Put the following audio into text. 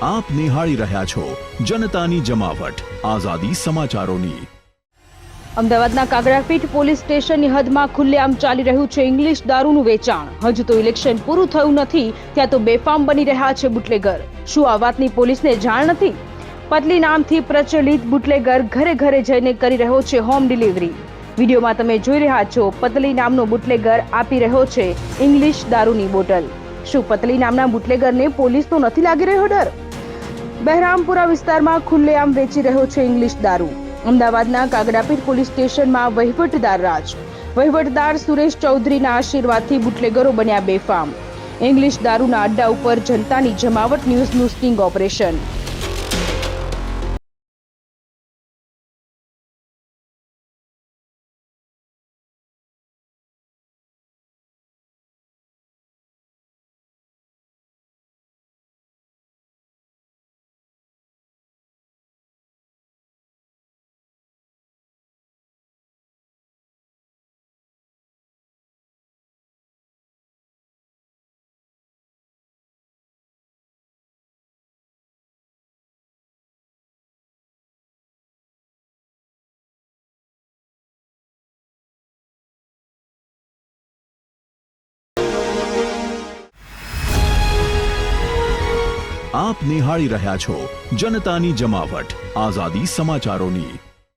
આપ નિહાળી રહ્યા છો જનતાની જમાવટ આઝાદી સમાચારોની। અમદાવાદના કાગડાપીઠ પોલીસ સ્ટેશનની હદમાં ખુલ્લેઆમ ચાલી રહ્યું છે ઇંગ્લિશ દારૂનું વેચાણ। હજુ તો ઇલેક્શન પૂરું થયું નથી ત્યાં તો બેફામ બની રહ્યા છે બુટલેગર। શું આ વાતની પોલીસને જાણ નથી? પતલી નામથી પ્રચલિત બુટલેગર ઘરે ઘરે જઈને કરી રહ્યો છે હોમ ડિલિવરી। વિડીયોમાં તમે જોઈ રહ્યા છો પતલી નામનો બુટલેગર આપી રહ્યો છે ઇંગ્લિશ દારૂની બોટલ। શું પતલી નામના બુટલેગરને પોલીસનો નથી લાગી રહ્યો ડર? બહેરામપુરા વિસ્તારમાં ખુલ્લેઆમ વેચી રહ્યો છે ઇંગ્લિશ દારૂ। અમદાવાદના કાગડાપીઠ પોલીસ સ્ટેશનમાં વહીવટદાર સુરેશ ચૌધરીના આશીર્વાદથી બુટલેગરો બન્યા બેફામ। ઇંગ્લિશ દારૂના અડ્ડા ઉપર જનતાની જમાવટ ન્યૂઝનું સ્ટિંગ ઓપરેશન। આપ નિહાળી રહ્યા છો જનતાની જમાવટ આઝાદી સમાચારોની।